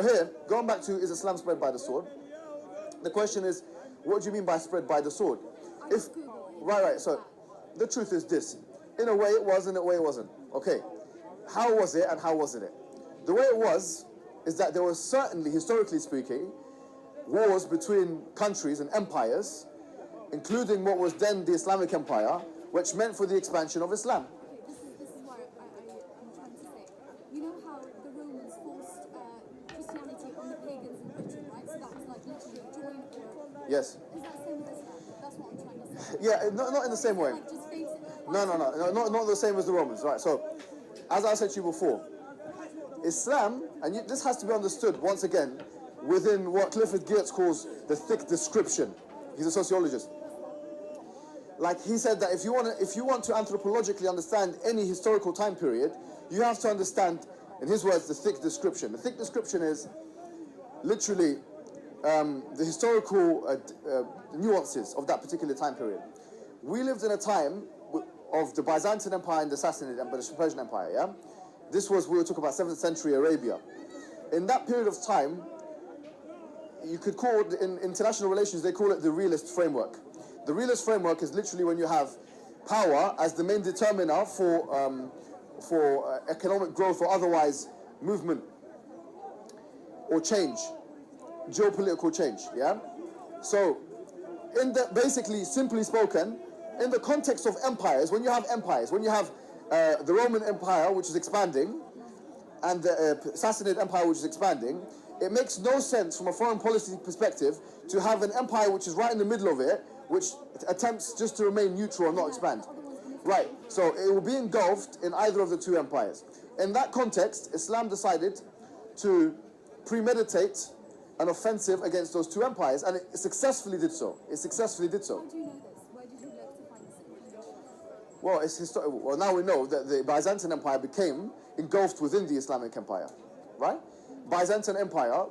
Here, going back to, is Islam spread by the sword? The question is, what do you mean by spread by the sword? If right, so the truth is this. In a way it was, in a way it wasn't. Okay. How was it and how wasn't it? The way it was is that there was certainly, historically speaking, wars between countries and empires, including what was then the Islamic Empire, which meant for the expansion of Islam. This is what I'm trying to say. You know how the Romans forced Christianity on the pagans in Britain, right? So that was like literally a join or... Yes. Is that same as Islam? That's what I'm trying to say. Yeah, not in the same way. Like just face it. No, not the same as the Romans, right? So, as I said to you before, Islam, and this has to be understood once again within what Clifford Geertz calls the thick description. He's a sociologist. Like he said that if you want to anthropologically understand any historical time period, you have to understand, in his words, the thick description. The thick description is literally the historical nuances of that particular time period. We lived in a time of the Byzantine Empire and the Sassanid Empire, the Persian Empire, yeah? This was, we were talking about 7th century Arabia. In that period of time, you could call it, in international relations, they call it the realist framework. The realist framework is literally when you have power as the main determiner for economic growth or otherwise movement or change, geopolitical change, yeah? So, basically, simply spoken, in the context of empires, when you have the Roman Empire, which is expanding, and the Sassanid Empire, which is expanding, it makes no sense from a foreign policy perspective to have an empire which is right in the middle of it, which attempts just to remain neutral and not expand. Right, so it will be engulfed in either of the two empires. In that context, Islam decided to premeditate an offensive against those two empires, and it successfully did so. It successfully did so. How do you know this? Where did you look to find this information? Well, now we know that the Byzantine Empire became engulfed within the Islamic Empire, right? Byzantine Empire,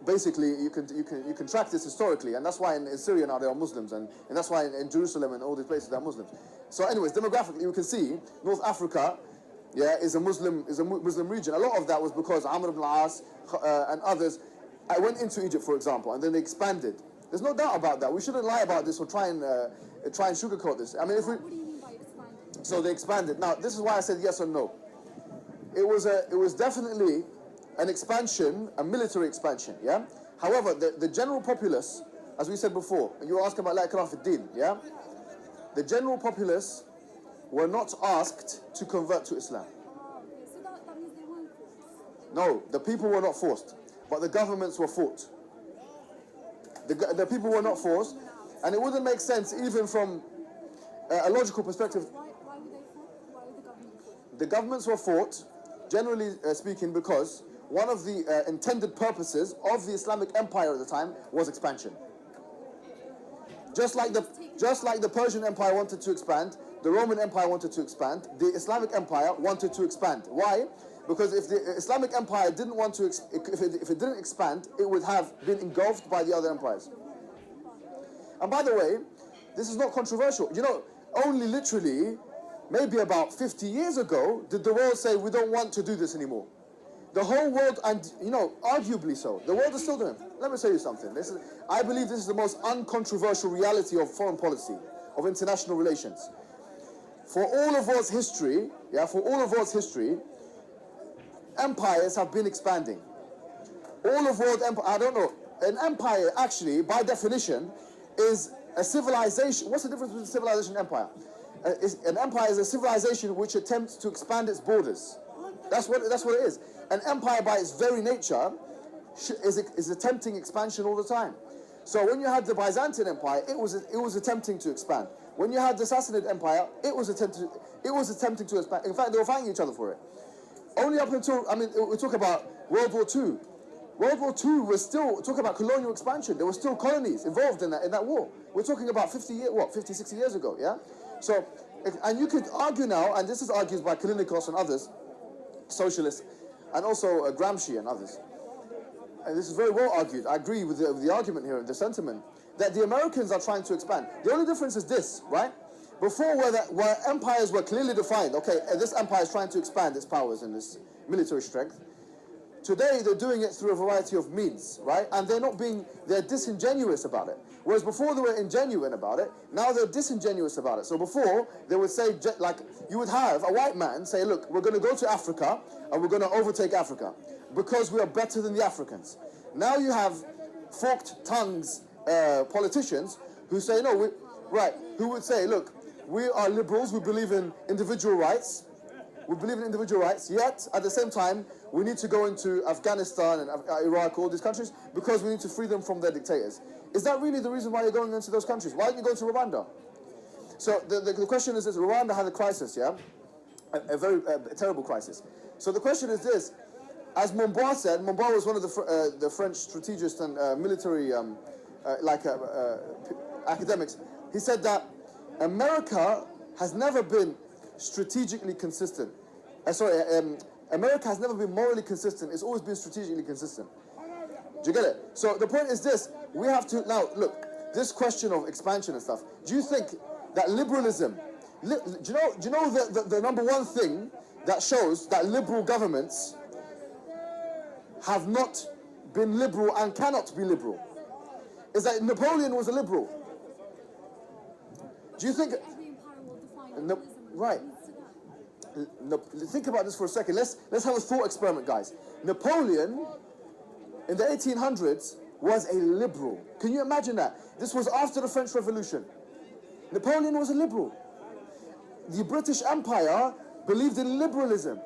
basically, you can track this historically, and that's why in Syria now there are Muslims, and that's why in Jerusalem and all these places there are Muslims. So, anyways, demographically, you can see North Africa, yeah, is a Muslim region. A lot of that was because Amr ibn al-As and others went into Egypt, for example, and then they expanded. There's no doubt about that. We shouldn't lie about this or try and sugarcoat this. I mean, if we... What do you mean by expanded? So they expanded. Now, this is why I said yes or no. It was definitely an expansion, a military expansion, yeah? However, the general populace, as we said before, and you were asking about la ikraha fi din, yeah? The general populace were not asked to convert to Islam. Okay, so that means they weren't forced. No, the people were not forced, but the governments were fought. The people were not forced, and it wouldn't make sense even from a logical perspective. Why were they forced? Why were the governments forced? The governments were fought, generally speaking, because one of the intended purposes of the Islamic Empire at the time was expansion. Just like the Persian Empire wanted to expand, the Roman Empire wanted to expand, the Islamic Empire wanted to expand. Why? Because if the Islamic Empire didn't want to, if it didn't expand, it would have been engulfed by the other empires. And by the way, this is not controversial. You know, only literally, maybe about 50 years ago, did the world say, we don't want to do this anymore. The whole world, and you know, arguably so, the world is still doing it. Let me tell you something. I believe this is the most uncontroversial reality of foreign policy, of international relations. For all of world's history, empires have been expanding. All of world empire, I don't know, an empire actually, by definition, is a civilization. What's the difference between civilization and empire? An empire is a civilization which attempts to expand its borders. That's what it is. An empire, by its very nature, is attempting expansion all the time. So when you had the Byzantine Empire, it was attempting to expand. When you had the Sassanid Empire, it was attempting to expand. In fact, they were fighting each other for it. Only up until, I mean, we talk about World War II. World War II was still talking about colonial expansion. There were still colonies involved in that war. We're talking about 50, 60 years ago, yeah? So, and you could argue now, and this is argued by Kalinikos and others, socialists, and also Gramsci and others. And this is very well argued. I agree with the argument here, the sentiment, that the Americans are trying to expand. The only difference is this, right? Before, where empires were clearly defined, okay, this empire is trying to expand its powers and its military strength, Today, they're doing it through a variety of means, right? And they're disingenuous about it. Whereas before they were ingenuine about it, now they're disingenuous about it. So before, they would say, like, you would have a white man say, look, we're going to go to Africa and we're going to overtake Africa because we are better than the Africans. Now you have forked tongues politicians who say, no, who would say, look, we are liberals, we believe in individual rights. We believe in individual rights, yet at the same time, we need to go into Afghanistan and Iraq, all these countries, because we need to free them from their dictators. Is that really the reason why you're going into those countries? Why don't you go to Rwanda? So the question is this: Rwanda had a crisis, yeah, a very terrible crisis. So the question is this: as Momboa said, Momboa was one of the French strategists and military academics. He said that America has never been strategically consistent. America has never been morally consistent. It's always been strategically consistent. Do you get it? So the point is this: we have to now look this question of expansion and stuff. Do you think that liberalism? Do you know the number one thing that shows that liberal governments have not been liberal and cannot be liberal is that Napoleon was a liberal. Do you think? Every empire will define liberalism. Right. No, think about this for a second. Let's have a thought experiment, guys. Napoleon, in the 1800s, was a liberal. Can you imagine that? This was after the French Revolution. Napoleon was a liberal. The British Empire believed in liberalism.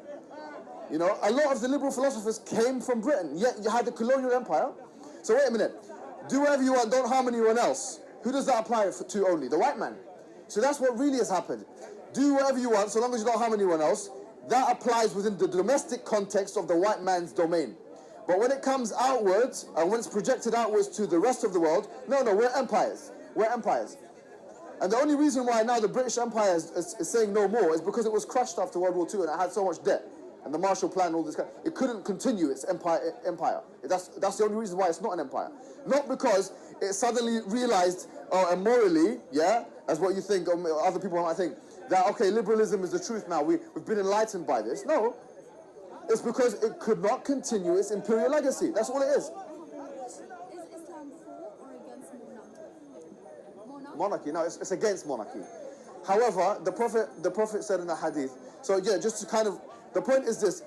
You know, a lot of the liberal philosophers came from Britain. Yet you had the colonial empire. So wait a minute. Do whatever you want, don't harm anyone else. Who does that apply to only? The white man. So that's what really has happened. Do whatever you want, so long as you don't harm anyone else. That applies within the domestic context of the white man's domain. But when it comes outwards, and when it's projected outwards to the rest of the world, no, we're empires. We're empires. And the only reason why now the British Empire is saying no more is because it was crushed after World War II and it had so much debt. And the Marshall Plan and all this it couldn't continue its empire. That's the only reason why it's not an empire. Not because it suddenly realized, morally, yeah, as what you think, or other people might think, that, okay, liberalism is the truth now, we've been enlightened by this. No, it's because it could not continue its imperial legacy. That's all it is. Is Islam for or against monarchy? Monarchy, no, it's against monarchy. However, the Prophet said in the hadith, so yeah, just to kind of, the point is this,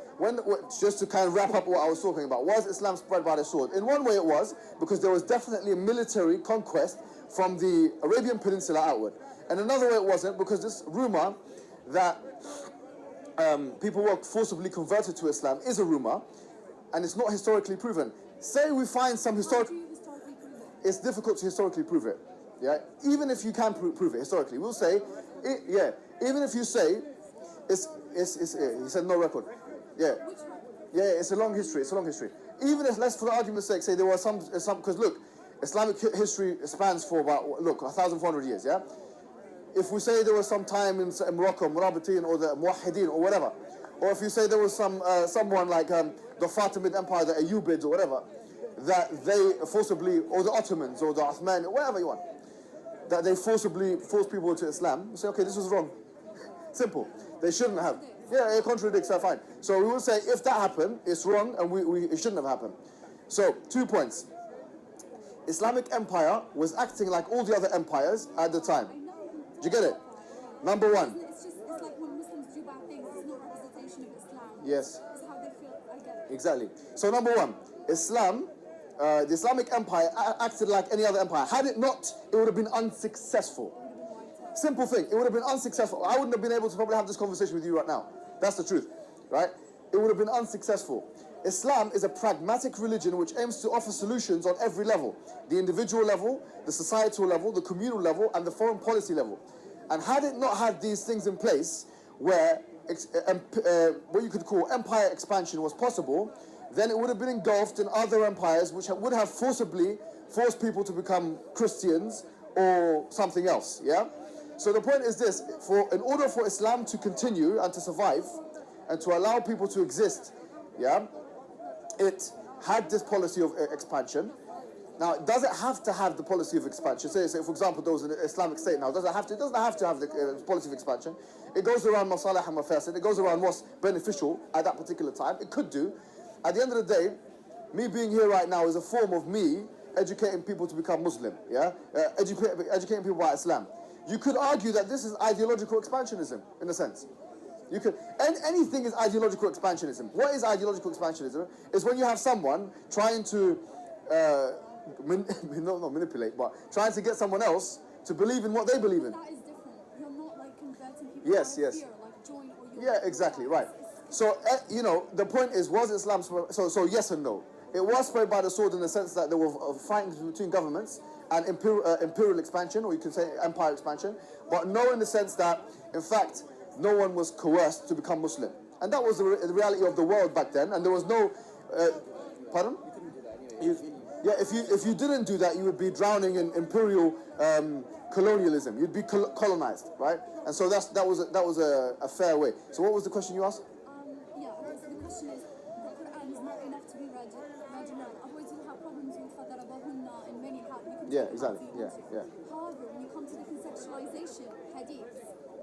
just to kind of wrap up what I was talking about, was Islam spread by the sword? In one way it was, because there was definitely a military conquest from the Arabian Peninsula outward. And another way it wasn't, because this rumor that people were forcibly converted to Islam is a rumor, and it's not historically proven. Say we find some historical... How do you historically prove it? It's difficult to historically prove it. Yeah, even if you can prove it historically, we'll say, even if you say, he said no record. Yeah, Which record? yeah, it's a long history. It's a long history. Even if, let's for the argument's sake, say there were some, because look, Islamic history spans for about 1,400 years. Yeah. If we say there was some time in Morocco, Murabitin or the Muwahhidin or whatever, or if you say there was someone like the Fatimid Empire, the Ayyubids or whatever, that they forcibly, or the Ottomans or the Uthman, whatever you want, that they forcibly forced people into Islam, you say, okay, this was wrong. Simple. They shouldn't have. Yeah, it contradicts, that's fine. So we will say, if that happened, it's wrong and it shouldn't have happened. So, 2 points. Islamic Empire was acting like all the other empires at the time. Do you get it? Number one. It's like when Muslims do bad things, it's not representation of Islam. Yes. It's how they feel. I get it. Exactly. So number one, Islam, the Islamic Empire acted like any other empire. Had it not, it would have been unsuccessful. Simple thing. It would have been unsuccessful. I wouldn't have been able to probably have this conversation with you right now. That's the truth, right? It would have been unsuccessful. Islam is a pragmatic religion which aims to offer solutions on every level. The individual level, the societal level, the communal level, and the foreign policy level. And had it not had these things in place, where what you could call empire expansion was possible, then it would have been engulfed in other empires which would have forcibly forced people to become Christians or something else, yeah? So the point is this, in order for Islam to continue and to survive, and to allow people to exist, yeah, it had this policy of expansion. Now, does it have to have the policy of expansion? Say for example, there was an Islamic state now. It doesn't have to have the policy of expansion. It goes around masalah and mafasid. It goes around what's beneficial at that particular time. It could do. at the end of the day, me being here right now is a form of me educating people to become Muslim, yeah? Educating people about Islam. You could argue that this is ideological expansionism, in a sense. You could, and anything is ideological expansionism. What is ideological expansionism? It's when you have someone trying to, not manipulate, but trying to get someone else to believe in what they believe in. That is different. You're not like converting people Yes, out of yes. fear, like join or Yeah, exactly, right. So, you know, the point is, was Islam spread? So yes and no. It was spread by the sword in the sense that there were fighting between governments and imperial expansion, or you can say empire expansion, but no in the sense that, in fact, no one was coerced to become Muslim. And that was the reality of the world back then, and there was no... pardon? Yeah, if you didn't do that, you would be drowning in imperial colonialism. You'd be colonized, right? And so that was a fair way. So what was the question you asked? Yeah, so the question is, the Quran is not enough to be read alone. Otherwise you'll have problems with فَضَرَبَهُنَّ and many have. Yeah, exactly. Yeah, yeah. However, when you come to the conceptualization, hadith,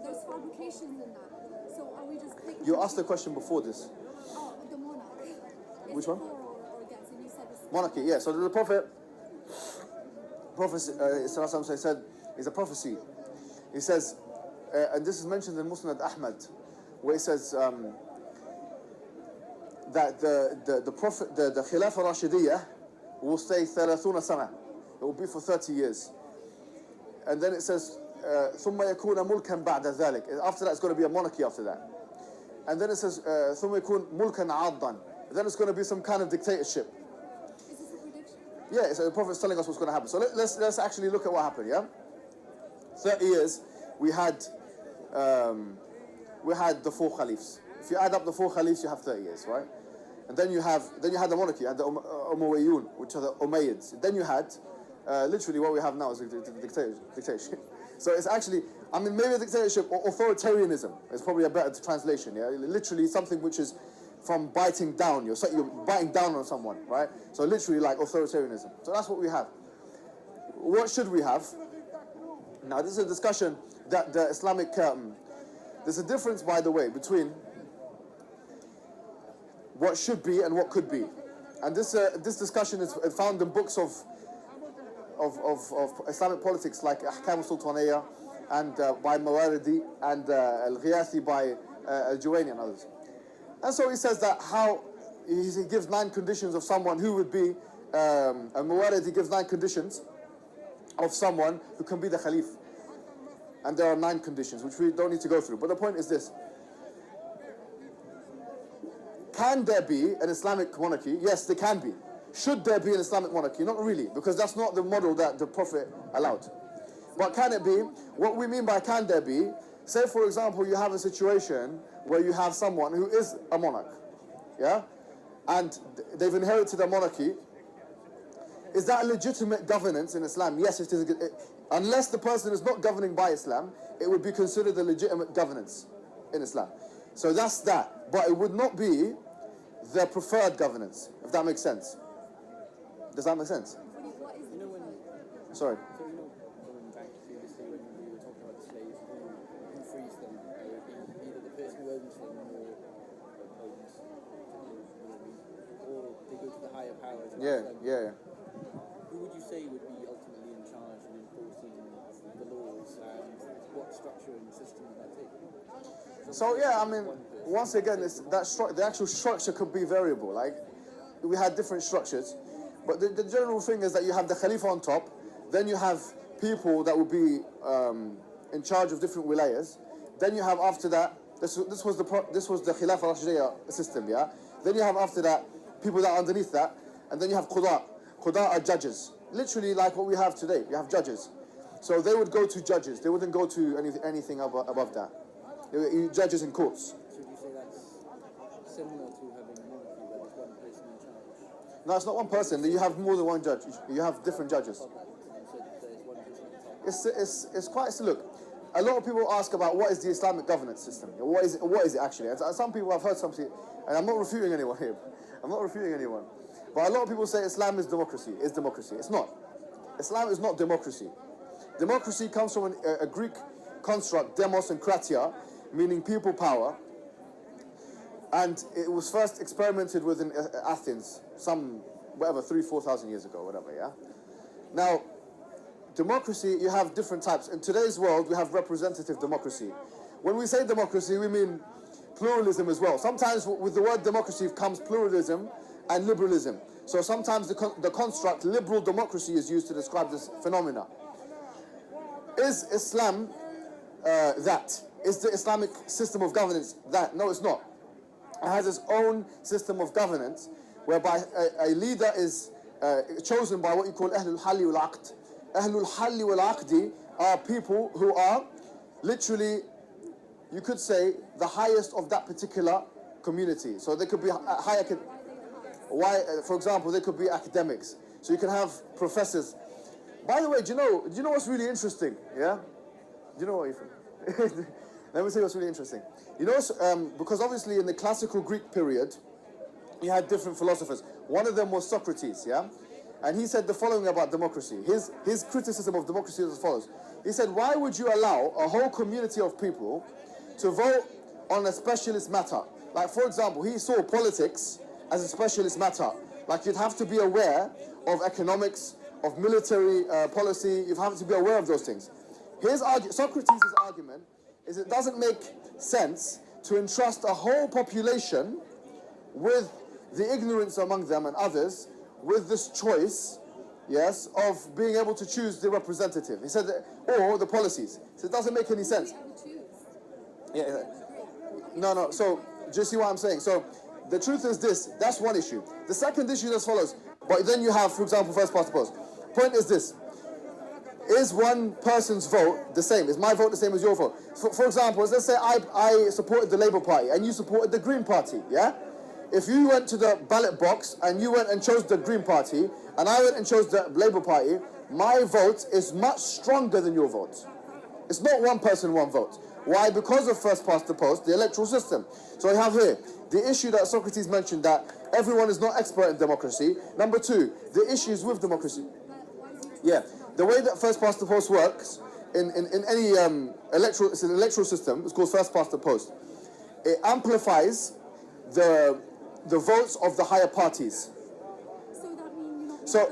there's fabrications in that. So are we just taking... You asked the question before this. Oh, the monarch. Which one? For or against? And you said it's... Monarchy, yeah. So the Prophet said, it's a prophecy. He says, and this is mentioned in Musnad Ahmad, where he says that the Prophet, the Khilafah Rashidiyah will stay 30 sana. It will be for 30 years. And then it says, ثم يكون ملكا بعد ذلك. After that, it's going to be a monarchy after that. And then it says, ثم يكون ملكا عاضا. Then it's going to be some kind of dictatorship. Is this a prediction? Yeah, so the Prophet's telling us what's going to happen. So let's actually look at what happened, yeah? 30 years, we had the 4 caliphs. If you add up the 4 caliphs, you have 30 years, right? And then you had the monarchy, you had the Umayyun, which are the Umayyads. Then you had, literally what we have now is a dictatorship. So it's actually, I mean, maybe a dictatorship or authoritarianism is probably a better translation, yeah? Literally something which is from biting down. You're biting down on someone, right? So literally like authoritarianism. So that's what we have. What should we have? Now, this is a discussion that the Islamic... there's a difference, by the way, between what should be and what could be. And this discussion is found in books of Islamic politics, like Ahkam al-Sultaniyya, and by Mawardi, and Al-Ghiyathi by Al-Juwayni and others. And so he says that he gives 9 conditions of someone who would be... and Mawardi gives 9 conditions of someone who can be the Khalif. And there are 9 conditions, which we don't need to go through. But the point is this. Can there be an Islamic monarchy? Yes, there can be. Should there be an Islamic monarchy? Not really, because that's not the model that the Prophet allowed. But can it be? What we mean by can there be, say for example, you have a situation where you have someone who is a monarch, yeah? And they've inherited a monarchy. Is that a legitimate governance in Islam? Yes, it is. Unless the person is not governing by Islam, it would be considered a legitimate governance in Islam. So that's that. But it would not be the preferred governance, if that makes sense. Does that make sense? What is the preferred? Sorry. So, going back previously when we were talking about the slaves, who frees them? It would be either the person who owns them or they go to the higher powers. Yeah. Who would you say would be ultimately in charge and enforcing the laws, and what structure and system would that take? So yeah, I mean, once again, the actual structure could be variable. Like, we had different structures, but the general thing is that you have the Khalifa on top, then you have people that will be in charge of different wilayas. Then you have after that, this was the Khilafah Rashidiyya system, yeah. Then you have after that people that are underneath that, and then you have Qudat. Qudat are judges, literally like what we have today. You have judges, so they would go to judges. They wouldn't go to anything above that. Judges in courts. So would you say that's similar to having a monarchy where there's one person in charge? No, it's not one person. You have more than one judge. You have different judges. It's quite... Look, a lot of people ask about what is the Islamic governance system. What is it actually? And some people have heard something, and I'm not refuting anyone here. I'm not refuting anyone. But a lot of people say Islam is democracy. It's democracy. It's not. Islam is not democracy. Democracy comes from a Greek construct, demos and kratia, meaning people power. And it was first experimented with in Athens, some, 3,000-4,000 years ago, whatever, yeah? Now, democracy, you have different types. In today's world, we have representative democracy. When we say democracy, we mean pluralism as well. Sometimes with the word democracy comes pluralism and liberalism. So sometimes the construct liberal democracy is used to describe this phenomena. Is Islam that? Is the Islamic system of governance that? No, it's not. It has its own system of governance whereby a leader is chosen by what you call Ahlul Halli wal Aqd. Ahlul Halli wal Aqdi are people who are literally, you could say, the highest of that particular community. So they could be for example, they could be academics. So you can have professors. By the way, do you know what's really interesting? Yeah? Do you know what, Ethan? Let me tell you what's really interesting. You know, because obviously in the classical Greek period, you had different philosophers. One of them was Socrates, yeah? And he said the following about democracy. His criticism of democracy is as follows. He said, why would you allow a whole community of people to vote on a specialist matter? Like, for example, he saw politics as a specialist matter. Like, you'd have to be aware of economics, of military policy. You have to be aware of those things. Socrates' argument is it doesn't make sense to entrust a whole population with the ignorance among them and others with this choice, yes, of being able to choose the representative. He said, or the policies. So it doesn't make any sense. Yeah. No. So, do you see what I'm saying? So, the truth is this. That's one issue. The second issue is as follows. But then you have, for example, first past the post. Point is this. Is one person's vote the same? Is my vote the same as your vote? For example, let's say I supported the Labour Party and you supported the Green Party, yeah? If you went to the ballot box and you went and chose the Green Party and I went and chose the Labour Party, my vote is much stronger than your vote. It's not one person, one vote. Why? Because of first past the post, the electoral system. So we have here the issue that Socrates mentioned, that everyone is not expert in democracy. Number two, the issues with democracy. Yeah, the way that first past the post works in any it's an electoral system. It's called first past the post. It amplifies the votes of the higher parties. So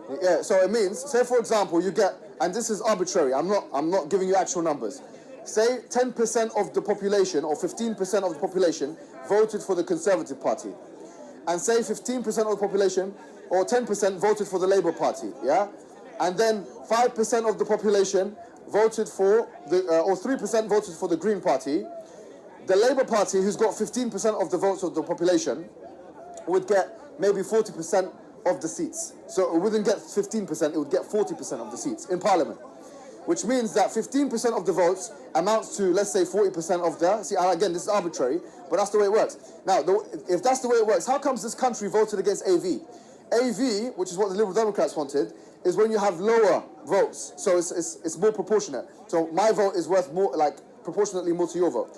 it means, say for example, you get, and this is arbitrary. I'm not giving you actual numbers. Say 10% of the population or 15% of the population voted for the Conservative Party, and say 15% of the population or 10% voted for the Labour Party. Yeah. And then 5% of the population voted for or 3% voted for the Green Party. The Labour Party, who's got 15% of the votes of the population, would get maybe 40% of the seats. So it wouldn't get 15%, it would get 40% of the seats in Parliament. Which means that 15% of the votes amounts to, let's say, 40% of the... See, again, this is arbitrary, but that's the way it works. Now, if that's the way it works, how comes this country voted against AV? AV, which is what the Liberal Democrats wanted, is when you have lower votes. So it's more proportionate. So my vote is worth more, like, proportionately more to your vote.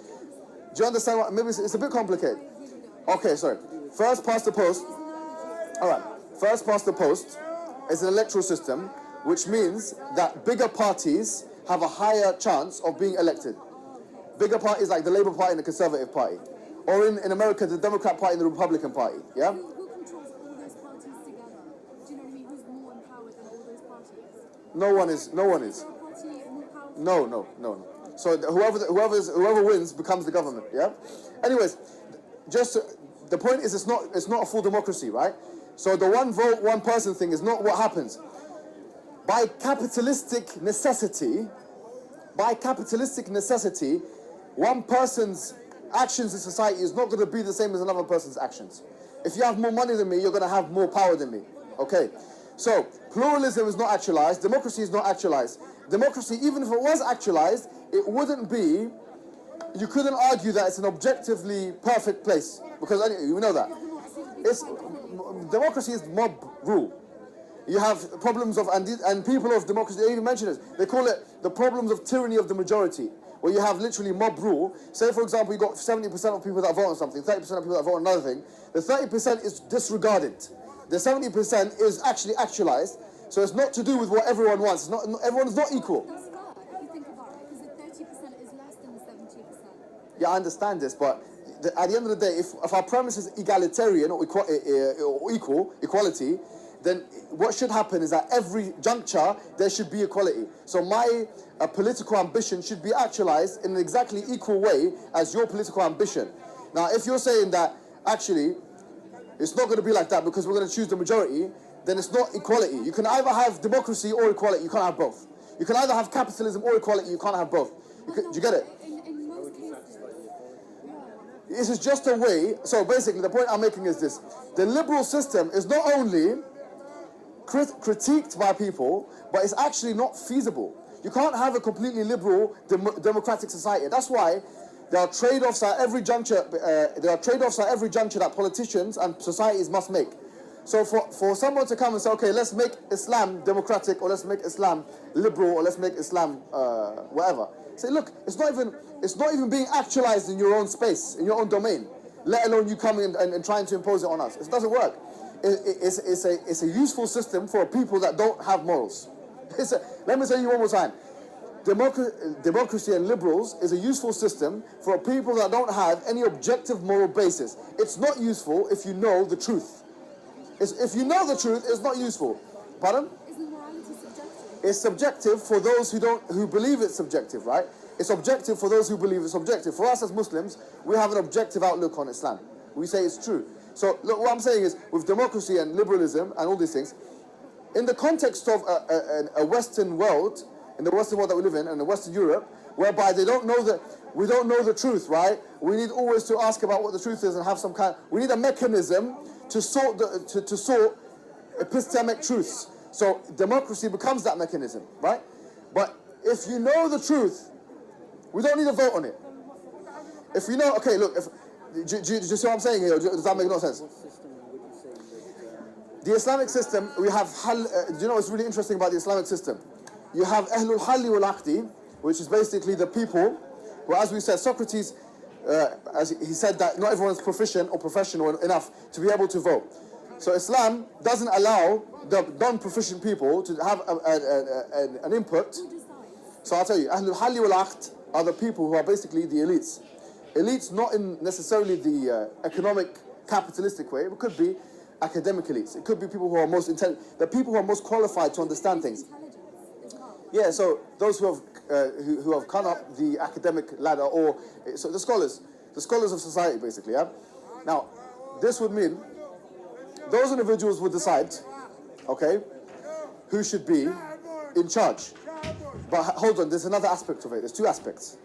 Do you understand what? Maybe it's a bit complicated. Okay, sorry. First past the post. All right. First past the post is an electoral system, which means that bigger parties have a higher chance of being elected. Bigger parties like the Labour Party and the Conservative Party. Or in America, the Democrat Party and the Republican Party. Yeah? Who controls all those parties together? Do you know what I mean? Who's more empowered than all those parties? No one is. Is your party more powerful? No. So whoever wins becomes the government. Yeah. Anyways, the point is, it's not a full democracy, right? So the one vote, one person thing is not what happens. By capitalistic necessity, one person's actions in society is not going to be the same as another person's actions. If you have more money than me, you're going to have more power than me. Okay. So pluralism is not actualized. Democracy is not actualized. Democracy, even if it was actualized, it wouldn't be. You couldn't argue that it's an objectively perfect place, because you know that. Democracy is mob rule. You have problems of, and people of democracy, they even mention this. They call it the problems of tyranny of the majority, where you have literally mob rule. Say, for example, you've got 70% of people that vote on something, 30% of people that vote on another thing. The 30% is disregarded. The 70% is actually actualized. So it's not to do with what everyone wants. Everyone's not equal. That's fair, if you think about it, because the 30% is less than the 70%. Yeah, I understand this, but at the end of the day, if our premise is egalitarian or equality, then what should happen is at every juncture there should be equality. So my political ambition should be actualized in an exactly equal way as your political ambition. Now, if you're saying that actually it's not going to be like that because we're going to choose the majority, then it's not equality. You can either have democracy or equality. You can't have both. You can either have capitalism or equality. You can't have both. Do you get it? In most cases, This is just a way. So basically, the point I'm making is this: the liberal system is not only critiqued by people, but it's actually not feasible. You can't have a completely liberal democratic society. That's why there are trade-offs at every juncture. That politicians and societies must make. So for someone to come and say, okay, let's make Islam democratic, or let's make Islam liberal, or let's make Islam whatever. Say, look, it's not even being actualized in your own space, in your own domain. Let alone you coming and trying to impose it on us. It doesn't work. It's a useful system for people that don't have morals. Let me tell you one more time. Democracy and liberals is a useful system for people that don't have any objective moral basis. It's not useful if you know the truth. If you know the truth, it's not useful. Pardon? isn't morality subjective? It's subjective for those who believe it's subjective, right? It's objective for those who believe it's objective. For us as Muslims, we have an objective outlook on Islam. We say it's true. So look, what I'm saying is, with democracy and liberalism and all these things, in the context of a Western world, in the Western world that we live in, and the Western Europe, whereby we don't know the truth, right? We need always to ask about what the truth is and have some kind. We need a mechanism to sort epistemic truths. So democracy becomes that mechanism, right? But if you know the truth, we don't need to vote on it. If you know, okay, look, do you see what I'm saying here? Does that make no sense? What system would you say that, The Islamic system, we have, do you know what's really interesting about the Islamic system? You have Ahlul Halli wal Aqdi, which is basically the people, who, as we said, Socrates, as he said that not everyone is proficient or professional enough to be able to vote. So Islam doesn't allow the non-proficient people to have an input. Who decides? So I'll tell you, Ahlul Halli wal Aqd are the people who are basically the elites. Elites not in necessarily the economic capitalistic way, it could be academic elites. It could be people who are most intelligent, the people who are most qualified to understand things. Intelligence as well. Yeah, so those who have come up the academic ladder, or so the scholars of society, basically. Yeah. Now, this would mean those individuals would decide, okay, who should be in charge. But hold on, there's another aspect of it. There's two aspects.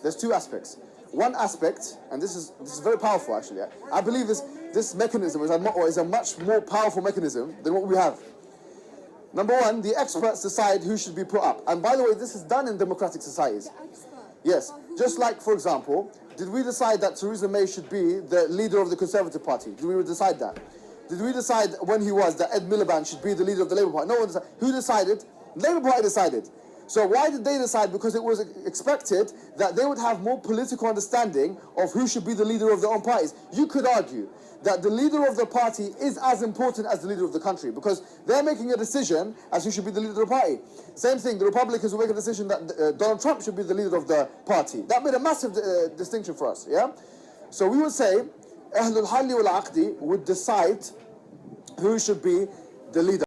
There's two aspects. One aspect, and this is very powerful actually. I believe this mechanism is a much more powerful mechanism than what we have. Number one, the experts decide who should be put up. And by the way, this is done in democratic societies. The expert. Yes, just like, for example, did we decide that Theresa May should be the leader of the Conservative Party? Did we decide that? Did we decide when he was that Ed Miliband should be the leader of the Labour Party? No one decided. Who decided? Labour Party decided. So why did they decide? Because it was expected that they would have more political understanding of who should be the leader of their own parties. You could argue that the leader of the party is as important as the leader of the country, because they're making a decision as who should be the leader of the party. Same thing, the Republicans will make a decision that Donald Trump should be the leader of the party. That made a massive distinction for us, yeah? So we would say, Ahlul Halli wal Aqdi would decide who should be the leader.